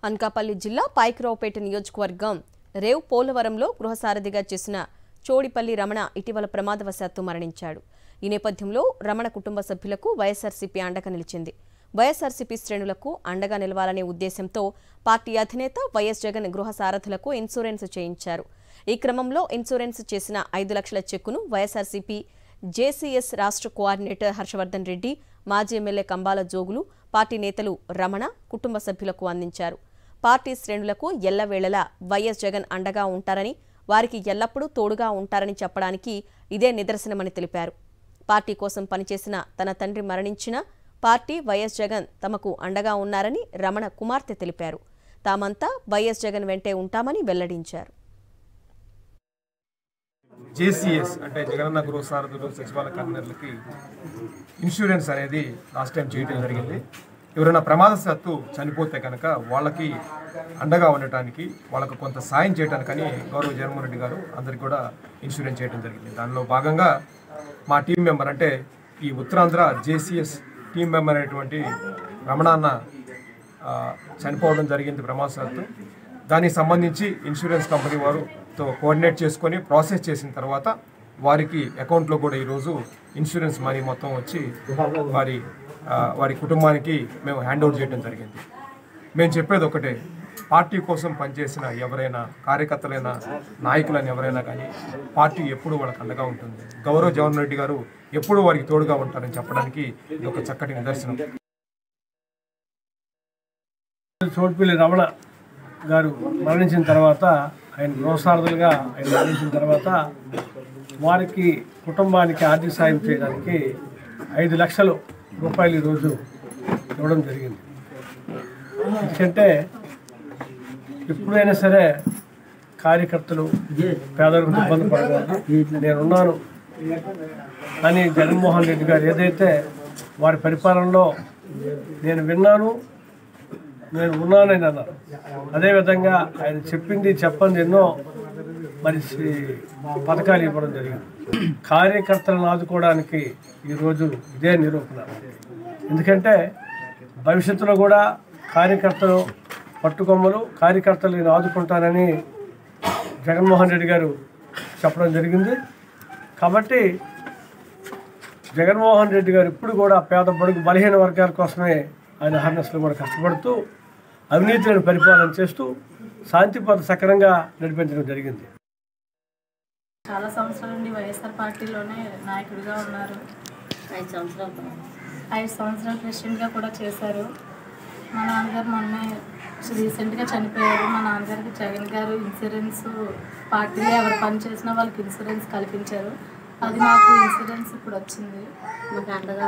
అనకాపల్లి జిల్లా పాయకరావుపేట నియోజకవర్గం రేవ్ పోలవరంలో గృహసారథిగా చేసిన చోడిపల్లి రమణ ఇటీవల ప్రమాదవశాత్తు మరణించాడు. ఈ నేపథ్యంలో రమణ కుటుంబ సభ్యులకు వైఎస్ఆర్సీపీ అండగా నిలిచింది. వైఎస్ఆర్సీపీ శ్రేణులకు అండగా నిలవాలనే ఉద్దేశంతో పార్టీ అధినేత వైఎస్ జగన్ గృహసారథులకు ఇన్సూరెన్స్ చేయించారు. ఈ క్రమంలో ఇన్సూరెన్స్ చేసిన 5 లక్షల చెక్కును వైఎస్ఆర్సీపీ జేసీఎస్ రాష్ట్ర కోఆర్డినేటర్ హర్షవర్ధన్ రెడ్డి, మాజీ ఎమ్మెల్యే కంబాల జోగులు, పార్టీ నేతలు రమణ కుటుంబ సభ్యులకు అందించారు. పార్టీ శ్రేణులకు ఎల్లవేళలా వైఎస్ జగన్ అండగా ఉంటారని, వారికి ఎల్లప్పుడూ తోడుగా ఉంటారని చెప్పడానికి ఇదే నిదర్శనమని తెలిపారు. పార్టీ కోసం పనిచేసిన తన తండ్రి మరణించినా పార్టీ వైఎస్ జగన్ తమకు అండగా ఉన్నారని రమణ కుమార్తె తెలిపారు. తామంతా వైఎస్ జగన్ వెంటే ఉంటామని వెల్లడించారు. జేసీఎస్ అంటే జగనన్న గృహసారథులు సచివాలయ కన్వీనర్లకి ఇన్సూరెన్స్ అనేది లాస్ట్ టైం చేయడం జరిగింది. ఎవరైనా ప్రమాదవశాత్తు చనిపోతే కనుక వాళ్ళకి అండగా ఉండటానికి, వాళ్ళకు కొంత సాయం చేయడానికని గౌరవ జగన్మోహన్ రెడ్డి గారు అందరికీ కూడా ఇన్సూరెన్స్ చేయడం జరిగింది. దానిలో భాగంగా మా టీం మెంబర్ అంటే ఈ ఉత్తరాంధ్ర జేసీఎస్ టీం మెంబర్ అనేటువంటి రమణాన్న చనిపోవడం జరిగింది ప్రమాదవశాత్తు. దానికి సంబంధించి ఇన్సూరెన్స్ కంపెనీ వారుతో కోఆర్డినేట్ చేసుకొని ప్రాసెస్ చేసిన తర్వాత వారికి అకౌంట్లో కూడా ఈరోజు ఇన్సూరెన్స్ మనీ మొత్తం వచ్చి వారి కుటుంబానికి మేము హ్యాండ్ ఓవర్ చేయడం జరిగింది. మేము చెప్పేది ఒకటే, పార్టీ కోసం పనిచేసిన ఎవరైనా, కార్యకర్తలైనా, నాయకులైన ఎవరైనా కానీ పార్టీ ఎప్పుడు వాళ్ళకి అండగా ఉంటుంది. గౌరవ జగన్మోహన్ రెడ్డి గారు ఎప్పుడు వారికి తోడుగా ఉంటారని చెప్పడానికి ఇది ఒక చక్కటి నిదర్శనం. చోడిపల్లి రమణ గారు మరణించిన తర్వాత, ఆయన గృహసారథులుగా ఆయన మరణించిన తర్వాత వారికి కుటుంబానికి ఆర్థిక సాయం చేయడానికి 5 లక్షల రూపాయలు ఈరోజు ఇవ్వడం జరిగింది. ఎందుకంటే ఎప్పుడైనా సరే కార్యకర్తలు పేదలకు ఇబ్బంది పడకూడదు, నేనున్నాను అని జగన్మోహన్ రెడ్డి గారు ఏదైతే వారి పరిపాలనలో నేను విన్నాను, నేను ఉన్నానని అన్నారు. అదేవిధంగా ఆయన చెప్పింది చెప్పండి ఎన్నో మరి పథకాలు ఇవ్వడం జరిగింది. కార్యకర్తలను ఆదుకోవడానికి ఈరోజు ఇదే నిరూపణ. ఎందుకంటే భవిష్యత్తులో కూడా కార్యకర్తలు పట్టుకొమ్మలు, కార్యకర్తలు నేను ఆదుకుంటానని జగన్మోహన్ రెడ్డి గారు చెప్పడం జరిగింది. కాబట్టి జగన్మోహన్ రెడ్డి గారు ఇప్పుడు కూడా పేద బడుగు బలహీన వర్గాల కోసమే ఆయన హార్నెస్లో కూడా కష్టపడుతూ అవినీతిని పరిపాలన చేస్తూ శాంతిపద సక్రమంగా నడిపించడం జరిగింది. చాలా సంవత్సరాల నుండి వైఎస్ఆర్ పార్టీలోనే నాయకుడిగా ఉన్నారు. 5 సంవత్సరాలు ప్రెసిడెంట్గా కూడా చేశారు. మా నాన్నగారు మొన్నే రీసెంట్గా చనిపోయారు. మా నాన్నగారికి జగన్ గారు ఇన్సూరెన్స్, పార్టీలో ఎవరు పని చేసినా వాళ్ళకి ఇన్సూరెన్స్ కల్పించారు. అది మాకు ఇన్సూరెన్స్ ఇప్పుడు వచ్చింది. మాకు అండగా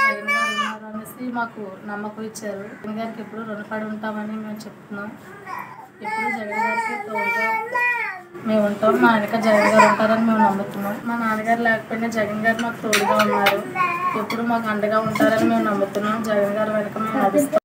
జగన్ గారు ఉన్నారు అనేసి మాకు నమ్మకం ఇచ్చారు. జగన్ గారికి ఎప్పుడు రుణపడి ఉంటామని మేము చెప్తున్నాం. ఎప్పుడు జగన్ గారికి తోడుగా మేము ఉంటాం. మా వెనక జగన్ గారు ఉంటారని మేము నమ్ముతున్నాం. మా నాన్నగారు లేకపోయినా జగన్ గారు మాకు తోడుగా ఉన్నారు. ఎప్పుడు మాకు అండగా ఉంటారని మేము నమ్ముతున్నాం. జగన్ గారు వెనక మేము నడుస్తాం.